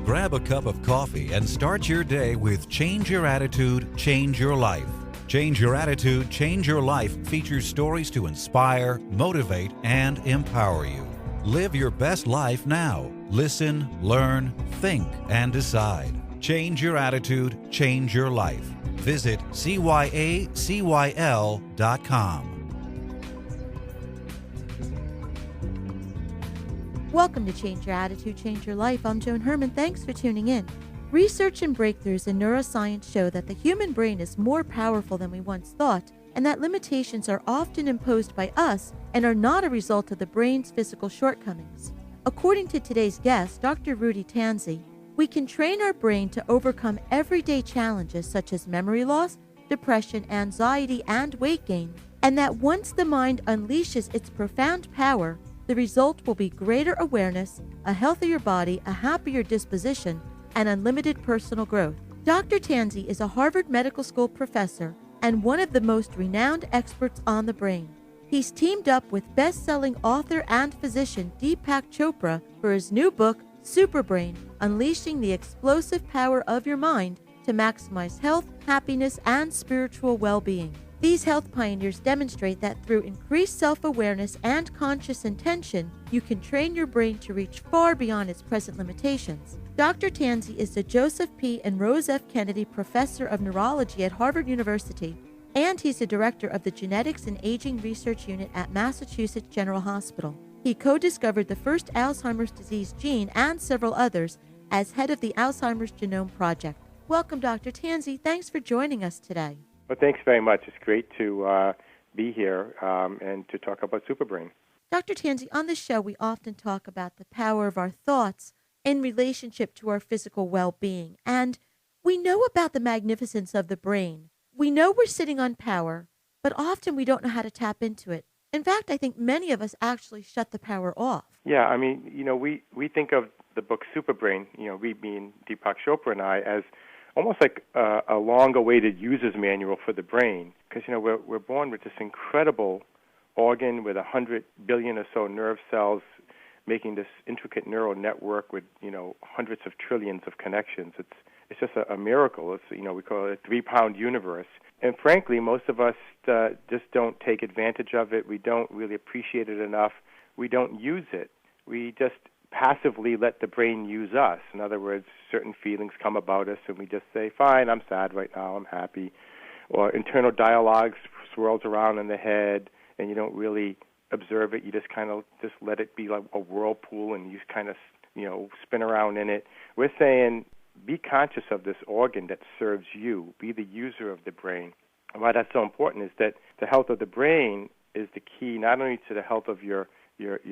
Grab a cup of coffee and start your day with Change Your Attitude, Change Your Life. Change Your Attitude, Change Your Life features stories to inspire, motivate, and empower you. Live your best life now. Listen, learn, think, and decide. Change your attitude, change your life. Visit CYACYL.com. Welcome to Change Your Attitude, Change Your Life. I'm Joan Herman. Thanks for tuning in. Research and breakthroughs in neuroscience show that the human brain is more powerful than we once thought, and that limitations are often imposed by us and are not a result of the brain's physical shortcomings. According to today's guest, Dr. Rudy Tanzi, we can train our brain to overcome everyday challenges such as memory loss, depression, anxiety, and weight gain, and that once the mind unleashes its profound power, the result will be greater awareness, a healthier body, a happier disposition, and unlimited personal growth. Dr. Tanzi is a Harvard Medical School professor and one of the most renowned experts on the brain. He's teamed up with best-selling author and physician Deepak Chopra for his new book, Superbrain: Unleashing the Explosive Power of Your Mind to Maximize Health, Happiness, and Spiritual Well-Being. These health pioneers demonstrate that through increased self-awareness and conscious intention, you can train your brain to reach far beyond its present limitations. Dr. Tanzi is the Joseph P. and Rose F. Kennedy Professor of Neurology at Harvard University, and he's the director of the Genetics and Aging Research Unit at Massachusetts General Hospital. He co-discovered the first Alzheimer's disease gene and several others as head of the Alzheimer's Genome Project. Welcome, Dr. Tanzi. Thanks for joining us today. Well, thanks very much. It's great to be here and to talk about Superbrain. Dr. Tanzi, on this show, we often talk about the power of our thoughts in relationship to our physical well-being. And we know about the magnificence of the brain. We know we're sitting on power, but often we don't know how to tap into it. In fact, I think many of us actually shut the power off. Yeah, I mean, we think of the book Superbrain, we being Deepak Chopra and I, as almost like a long-awaited user's manual for the brain, because we're born with this incredible organ with 100 billion or so nerve cells making this intricate neural network with hundreds of trillions of connections. It's just a miracle. It's we call it a 3-pound universe, and frankly, most of us just don't take advantage of it. We don't really appreciate it enough. We don't use it. We just passively let the brain use us. In other words, certain feelings come about us and we just say, fine, I'm sad right now, I'm happy. Or internal dialogue swirls around in the head and you don't really observe it. You just kind of just let it be like a whirlpool and you just kind of, spin around in it. We're saying be conscious of this organ that serves you. Be the user of the brain. And why that's so important is that the health of the brain is the key not only to the health of your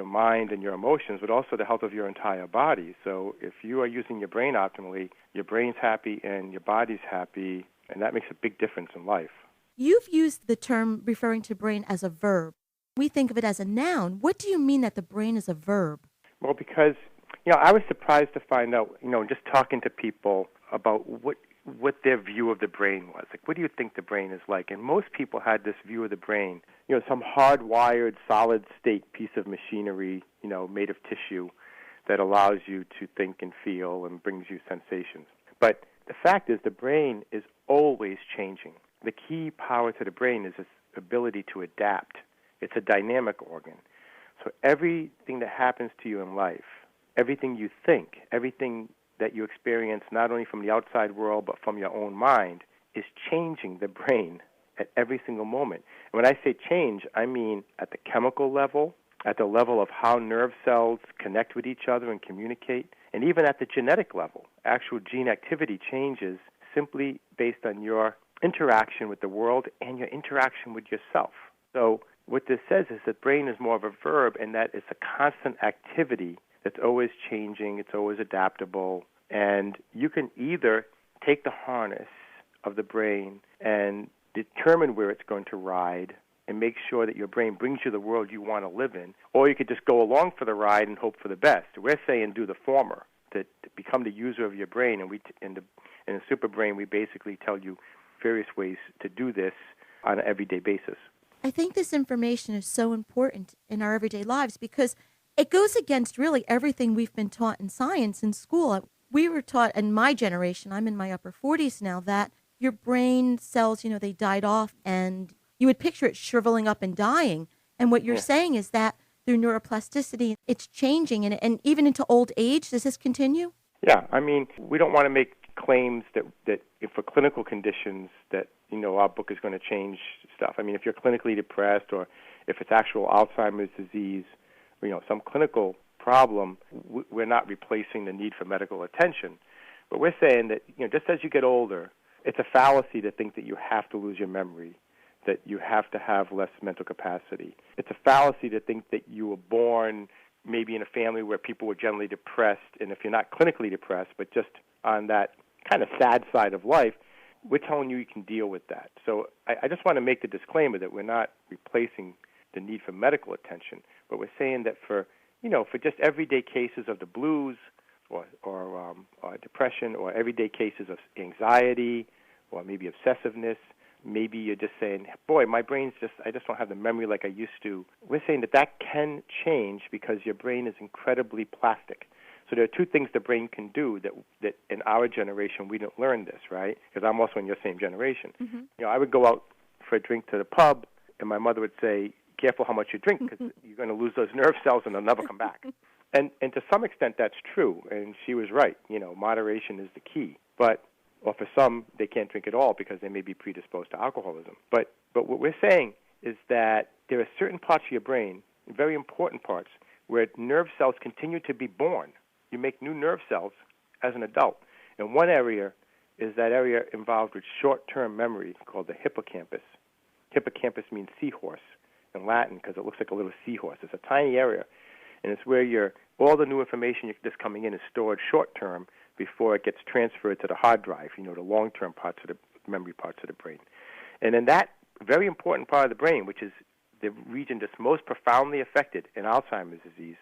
mind and your emotions, but also the health of your entire body. So if you are using your brain optimally, your brain's happy and your body's happy, and that makes a big difference in life. You've used the term referring to brain as a verb. We think of it as a noun. What do you mean that the brain is a verb? Well, because, I was surprised to find out, just talking to people about what their view of the brain was. Like, what do you think the brain is like? And most people had this view of the brain, some hardwired, solid-state piece of machinery, made of tissue that allows you to think and feel and brings you sensations. But the fact is the brain is always changing. The key power to the brain is its ability to adapt. It's a dynamic organ. So everything that happens to you in life, everything you think, everything that you experience not only from the outside world but from your own mind is changing the brain at every single moment. And when I say change, I mean at the chemical level, at the level of how nerve cells connect with each other and communicate, and even at the genetic level. Actual gene activity changes simply based on your interaction with the world and your interaction with yourself. So what this says is that brain is more of a verb and that it's a constant activity that's always changing, it's always adaptable, and you can either take the harness of the brain and determine where it's going to ride and make sure that your brain brings you the world you want to live in, or you could just go along for the ride and hope for the best. We're saying do the former, to become the user of your brain, and in the Superbrain, we basically tell you various ways to do this on an everyday basis. I think this information is so important in our everyday lives because it goes against really everything we've been taught in science in school. we were taught in my generation, I'm in my upper 40s now, that your brain cells, they died off and you would picture it shriveling up and dying. And what you're saying is that through neuroplasticity, it's changing. And even into old age, does this continue? Yeah, I mean, we don't want to make claims that if for clinical conditions that, our book is going to change stuff. I mean, if you're clinically depressed or if it's actual Alzheimer's disease, or, some clinical problem, we're not replacing the need for medical attention. But we're saying that, just as you get older, it's a fallacy to think that you have to lose your memory, that you have to have less mental capacity. It's a fallacy to think that you were born maybe in a family where people were generally depressed, and if you're not clinically depressed, but just on that kind of sad side of life, we're telling you can deal with that. So I just want to make the disclaimer that we're not replacing the need for medical attention, but we're saying that for just everyday cases of the blues or depression or everyday cases of anxiety or maybe obsessiveness, maybe you're just saying, boy, my brain's I just don't have the memory like I used to. We're saying that can change because your brain is incredibly plastic. So there are two things the brain can do that in our generation we didn't learn this, right? Because I'm also in your same generation. Mm-hmm. I would go out for a drink to the pub, and my mother would say, careful how much you drink because you're going to lose those nerve cells and they'll never come back. And to some extent that's true, and she was right. Moderation is the key. But for some, they can't drink at all because they may be predisposed to alcoholism. But what we're saying is that there are certain parts of your brain, very important parts, where nerve cells continue to be born. You make new nerve cells as an adult. And one area is that area involved with short-term memory called the hippocampus. Hippocampus means seahorse in Latin because it looks like a little seahorse. It's a tiny area, and it's where all the new information that's coming in is stored short-term before it gets transferred to the hard drive, the long-term parts of the memory parts of the brain. And in that very important part of the brain, which is the region that's most profoundly affected in Alzheimer's disease,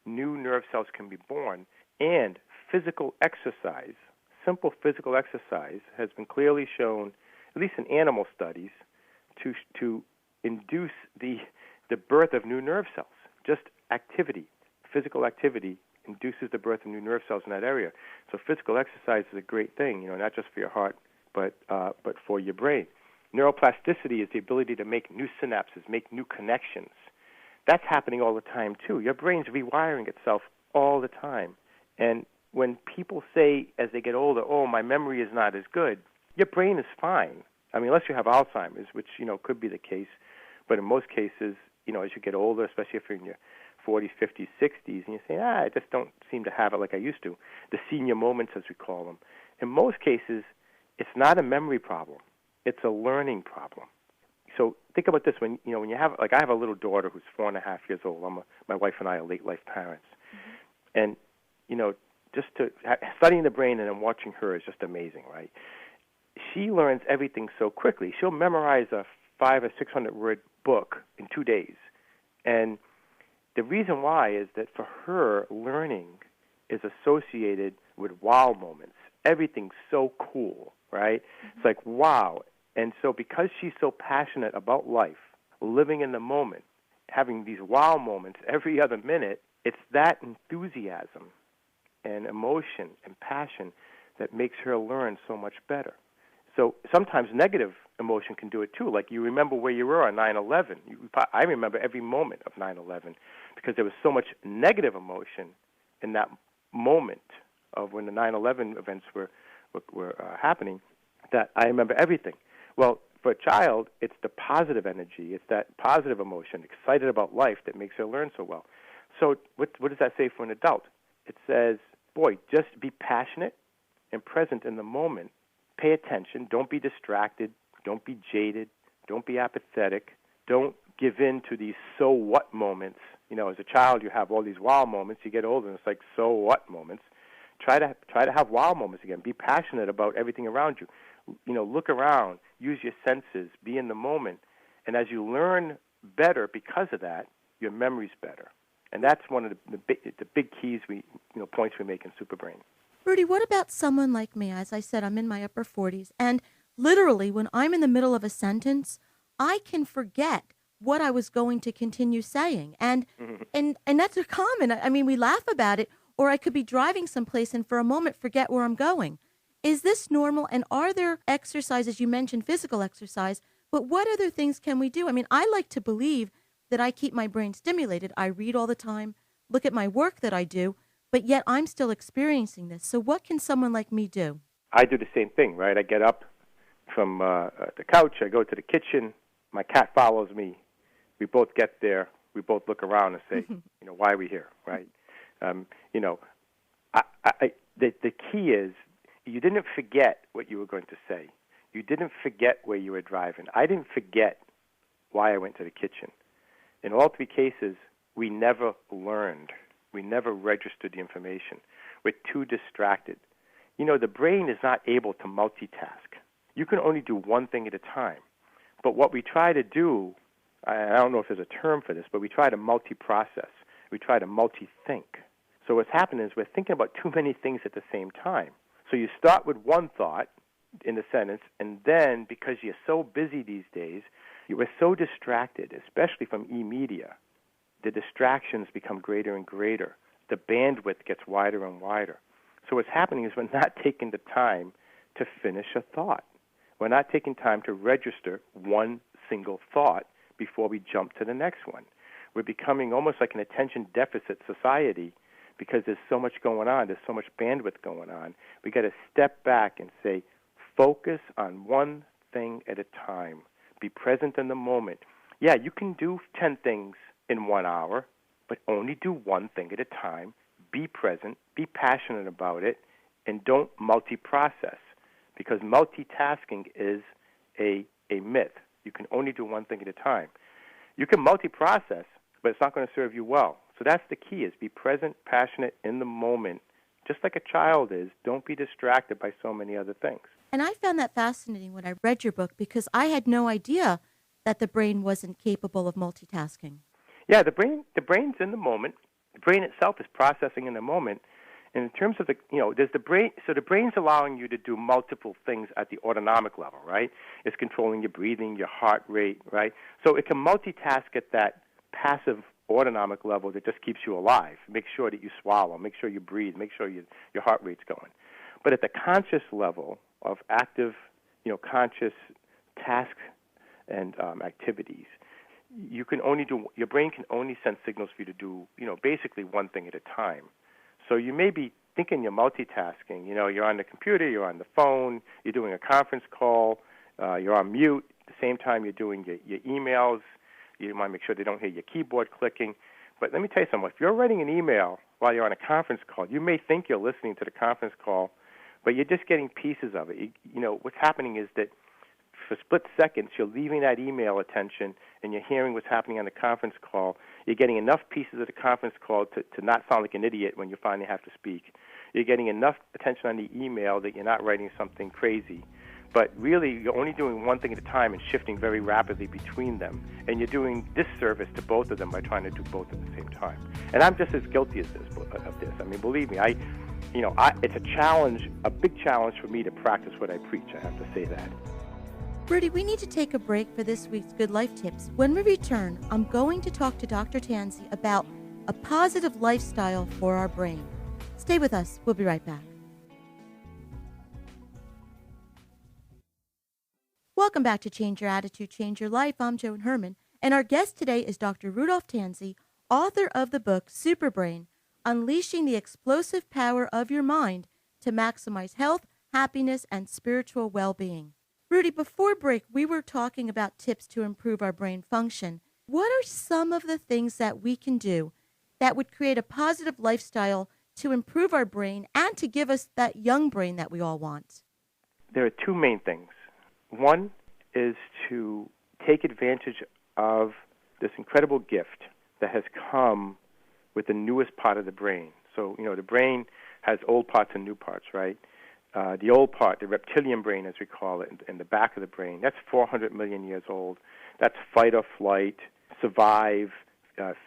new nerve cells can be born, and physical exercise, simple physical exercise, has been clearly shown, at least in animal studies, to induce the birth of new nerve cells. Just activity, physical activity, induces the birth of new nerve cells in that area. So physical exercise is a great thing, not just for your heart, but for your brain. Neuroplasticity is the ability to make new synapses, make new connections. That's happening all the time, too. Your brain's rewiring itself all the time. And when people say as they get older, oh, my memory is not as good, your brain is fine. I mean, unless you have Alzheimer's, which, could be the case. But in most cases, as you get older, especially if you're in your 40s, 50s, 60s, and you say, I just don't seem to have it like I used to, the senior moments, as we call them. In most cases, it's not a memory problem. It's a learning problem. So think about this: when you have, I have a little daughter who's 4.5 years old. My wife and I are late life parents, and just studying the brain and then watching her is just amazing, right? She learns everything so quickly. She'll memorize a 500 or 600 word book in 2 days, and the reason why is that for her, learning is associated with wow moments. Everything's so cool, right? It's like wow. And so because she's so passionate about life, living in the moment, having these wow moments every other minute, it's that enthusiasm and emotion and passion that makes her learn so much better. So sometimes negative emotion can do it too. Like you remember where you were on 9/11. I remember every moment of 9/11 because there was so much negative emotion in that moment of when the 9/11 events were happening that I remember everything. Well, for a child, it's the positive energy. It's that positive emotion, excited about life, that makes her learn so well. So what does that say for an adult? It says, boy, just be passionate and present in the moment. Pay attention. Don't be distracted. Don't be jaded. Don't be apathetic. Don't give in to these so what moments. As a child, you have all these wow moments. You get older, and it's like so what moments. Try to have wow moments again. Be passionate about everything around you. Look around, use your senses, be in the moment. And as you learn better because of that, your memory's better. And that's one of the big keys points we make in Superbrain. Rudy, what about someone like me? As I said, I'm in my upper 40s, and literally when I'm in the middle of a sentence, I can forget what I was going to continue saying. And that's common. I mean, we laugh about it. or I could be driving someplace and for a moment forget where I'm going. Is this normal? And are there exercises? You mentioned physical exercise, but what other things can we do? I mean, I like to believe that I keep my brain stimulated. I read all the time, look at my work that I do, but yet I'm still experiencing this. So what can someone like me do? I do the same thing, right? I get up from the couch, I go to the kitchen, my cat follows me. We both get there, we both look around and say, why are we here, right? The key is you didn't forget what you were going to say. You didn't forget where you were driving. I didn't forget why I went to the kitchen. In all three cases, we never learned. We never registered the information. We're too distracted. The brain is not able to multitask. You can only do one thing at a time. But what we try to do, I don't know if there's a term for this, but we try to multi-process. We try to multi-think. So what's happening is we're thinking about too many things at the same time. So you start with one thought in the sentence, and then because you're so busy these days, you are so distracted, especially from e-media, the distractions become greater and greater. The bandwidth gets wider and wider. So what's happening is we're not taking the time to finish a thought. We're not taking time to register one single thought before we jump to the next one. We're becoming almost like an attention deficit society because there's so much going on. There's so much bandwidth going on. We got to step back and say, focus on one thing at a time. Be present in the moment. Yeah, you can do 10 things in 1 hour, but only do one thing at a time. Be present, be passionate about it, and don't multi-process, because multitasking is a myth. You can only do one thing at a time. You can multi-process, but it's not going to serve you well. So that's the key, is be present, passionate, in the moment, just like a child is. Don't be distracted by so many other things. And I found that fascinating when I read your book because I had no idea that the brain wasn't capable of multitasking. Yeah, the brain's in the moment. The brain itself is processing in the moment. And in terms of there's the brain, so the brain's allowing you to do multiple things at the autonomic level, right? It's controlling your breathing, your heart rate, right? So it can multitask at that passive autonomic level that just keeps you alive. Make sure that you swallow, make sure you breathe, make sure your heart rate's going. But at the conscious level of active, conscious tasks and activities, your brain can only send signals for you to do, basically one thing at a time. So you may be thinking you're multitasking. You're on the computer, you're on the phone, you're doing a conference call, you're on mute. At the same time, you're doing your emails. You want to make sure they don't hear your keyboard clicking. But let me tell you something. If you're writing an email while you're on a conference call, you may think you're listening to the conference call, but you're just getting pieces of it. What's happening is that for split seconds, you're leaving that email attention and you're hearing what's happening on the conference call. You're getting enough pieces of the conference call to not sound like an idiot when you finally have to speak. You're getting enough attention on the email that you're not writing something crazy. But really, you're only doing one thing at a time and shifting very rapidly between them. And you're doing disservice to both of them by trying to do both at the same time. And I'm just as guilty of this. I mean, believe me, it's a challenge, a big challenge for me to practice what I preach. I have to say that. Rudy, we need to take a break for this week's Good Life Tips. When we return, I'm going to talk to Dr. Tanzi about a positive lifestyle for our brain. Stay with us. We'll be right back. Welcome back to Change Your Attitude, Change Your Life. I'm Joan Herman, and our guest today is Dr. Rudolph Tanzi, author of the book Superbrain, Unleashing the Explosive Power of Your Mind to Maximize Health, Happiness, and Spiritual Well-Being. Rudy, before break, we were talking about tips to improve our brain function. What are some of the things that we can do that would create a positive lifestyle to improve our brain and to give us that young brain that we all want? There are two main things. One is to take advantage of this incredible gift that has come with the newest part of the brain. So, the brain has old parts and new parts, right? The old part, the reptilian brain, as we call it, in the back of the brain, that's 400 million years old. That's fight or flight, survive,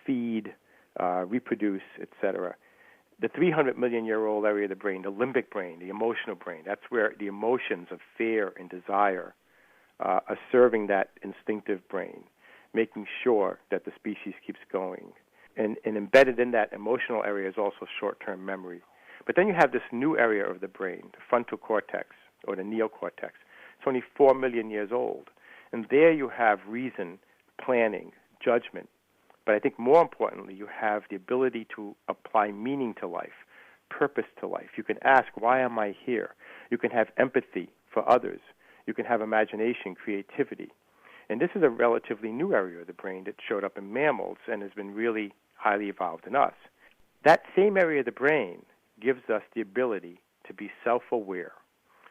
feed, reproduce, etc. The 300 million year old area of the brain, the limbic brain, the emotional brain, that's where the emotions of fear and desire are serving that instinctive brain, making sure that the species keeps going. And embedded in that emotional area is also short-term memory. But then you have this new area of the brain, the frontal cortex or the neocortex. It's only 4 million years old. And there you have reason, planning, judgment. But I think more importantly, you have the ability to apply meaning to life, purpose to life. You can ask, why am I here? You can have empathy for others. You can have imagination, creativity. And this is a relatively new area of the brain that showed up in mammals and has been really highly evolved in us. That same area of the brain gives us the ability to be self-aware.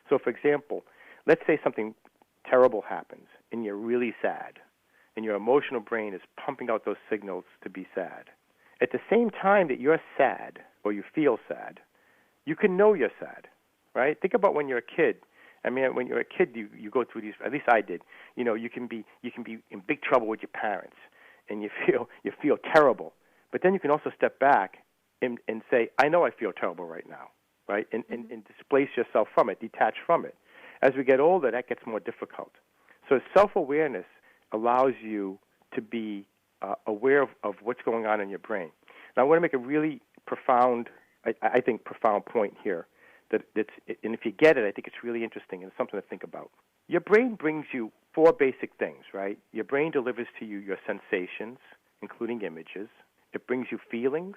So, for example, let's say something terrible happens and you're really sad, and your emotional brain is pumping out those signals to be sad. At the same time that you're sad or you feel sad, you can know you're sad, right? Think about when you're a kid. I mean, when you're a kid, you go through these. At least I did. You know, you can be in big trouble with your parents, and you feel terrible. But then you can also step back and say, I know I feel terrible right now, right? And displace yourself from it, detach from it. As we get older, that gets more difficult. So self-awareness allows you to be aware of what's going on in your brain. Now, I want to make a really profound, I think, profound point here. And if you get it, I think it's really interesting and it's something to think about. Your brain brings you 4 basic things, right? Your brain delivers to you your sensations, including images. It brings you feelings.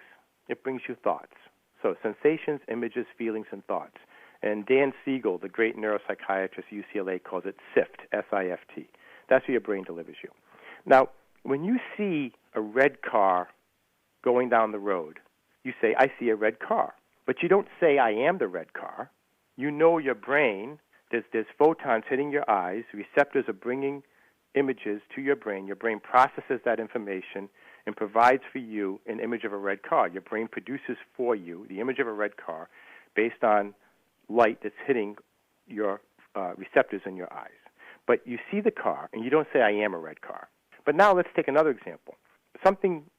It brings you thoughts. So sensations, images, feelings, and thoughts. And Dan Siegel, the great neuropsychiatrist at UCLA, calls it SIFT, S-I-F-T. That's what your brain delivers you. Now, when you see a red car going down the road, you say, I see a red car. But you don't say, I am the red car. You know your brain. There's photons hitting your eyes. Receptors are bringing images to your brain. Your brain processes that information and provides for you an image of a red car. Your brain produces for you the image of a red car based on light that's hitting your receptors in your eyes. But you see the car, and you don't say, I am a red car. But now let's take another example. Something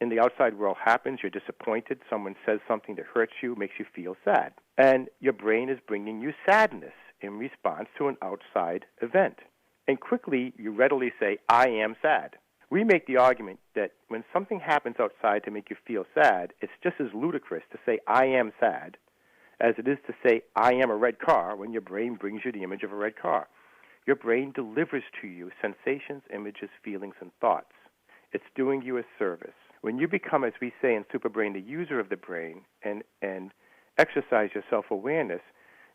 in the outside world happens, you're disappointed, someone says something that hurts you, makes you feel sad. And your brain is bringing you sadness in response to an outside event. And quickly, you readily say, I am sad. We make the argument that when something happens outside to make you feel sad, it's just as ludicrous to say, I am sad, as it is to say, I am a red car, when your brain brings you the image of a red car. Your brain delivers to you sensations, images, feelings, and thoughts. It's doing you a service. When you become, as we say in Superbrain, the user of the brain and exercise your self-awareness,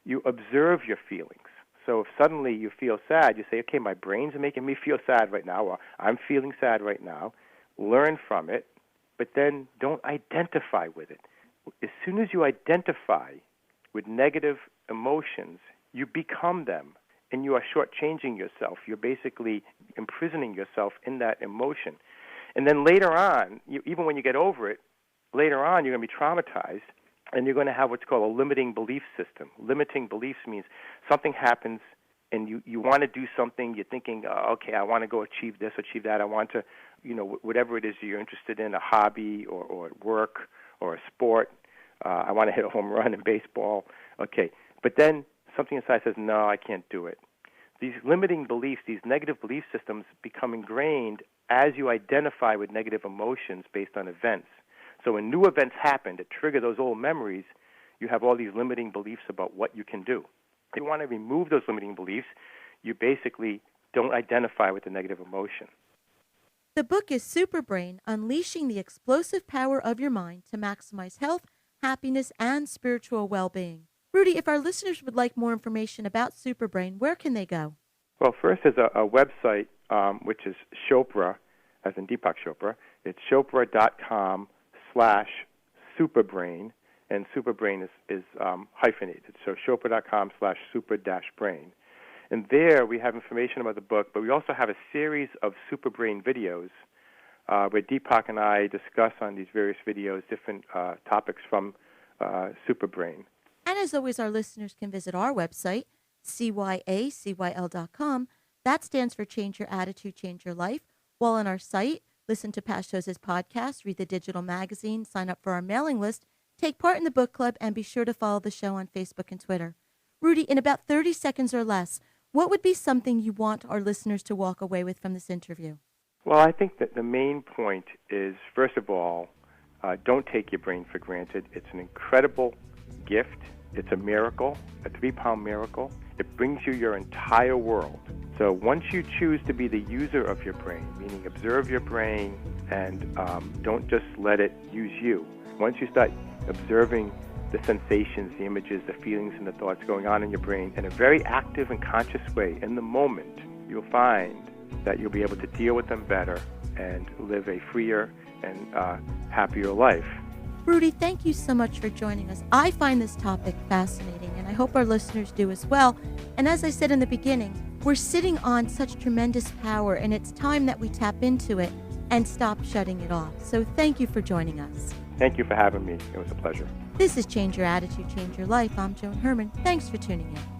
you observe your feelings. So if suddenly you feel sad, you say, okay, my brain's making me feel sad right now, or I'm feeling sad right now. Learn from it, but then don't identify with it. As soon as you identify with negative emotions, you become them, and you are shortchanging yourself. You're basically imprisoning yourself in that emotion. And then later on, even when you get over it, later on you're going to be traumatized, and you're going to have what's called a limiting belief system. Limiting beliefs means something happens, and you want to do something. You're thinking, okay, I want to go achieve this, achieve that. I want to, whatever it is you're interested in, a hobby or work or a sport. I want to hit a home run in baseball. Okay, but then something inside says, no, I can't do it. These limiting beliefs, these negative belief systems become ingrained as you identify with negative emotions based on events. So when new events happen that trigger those old memories, you have all these limiting beliefs about what you can do. If you want to remove those limiting beliefs, you basically don't identify with the negative emotion. The book is Superbrain, Unleashing the Explosive Power of Your Mind to Maximize Health, Happiness, and Spiritual Well-Being. Rudy, if our listeners would like more information about Superbrain, where can they go? Well, first is a website, which is Chopra, as in Deepak Chopra. It's chopra.com/superbrain, and superbrain is hyphenated. So chopra.com/super-brain. And there we have information about the book, but we also have a series of Superbrain videos where Deepak and I discuss on these various videos different topics from Superbrain. And as always, our listeners can visit our website, CYACYL.com. That stands for Change Your Attitude, Change Your Life. While on our site, listen to past shows as podcasts, read the digital magazine, sign up for our mailing list, take part in the book club, and be sure to follow the show on Facebook and Twitter. Rudy, in about 30 seconds or less, what would be something you want our listeners to walk away with from this interview? Well, I think that the main point is, first of all, don't take your brain for granted. It's an incredible gift. It's a miracle, a 3-pound miracle. It brings you your entire world. So once you choose to be the user of your brain, meaning observe your brain and don't just let it use you. Once you start observing the sensations, the images, the feelings, and the thoughts going on in your brain in a very active and conscious way in the moment, you'll find that you'll be able to deal with them better and live a freer and happier life. Rudy, thank you so much for joining us. I find this topic fascinating, and I hope our listeners do as well. And as I said in the beginning, we're sitting on such tremendous power, and it's time that we tap into it and stop shutting it off. So thank you for joining us. Thank you for having me. It was a pleasure. This is Change Your Attitude, Change Your Life. I'm Joan Herman. Thanks for tuning in.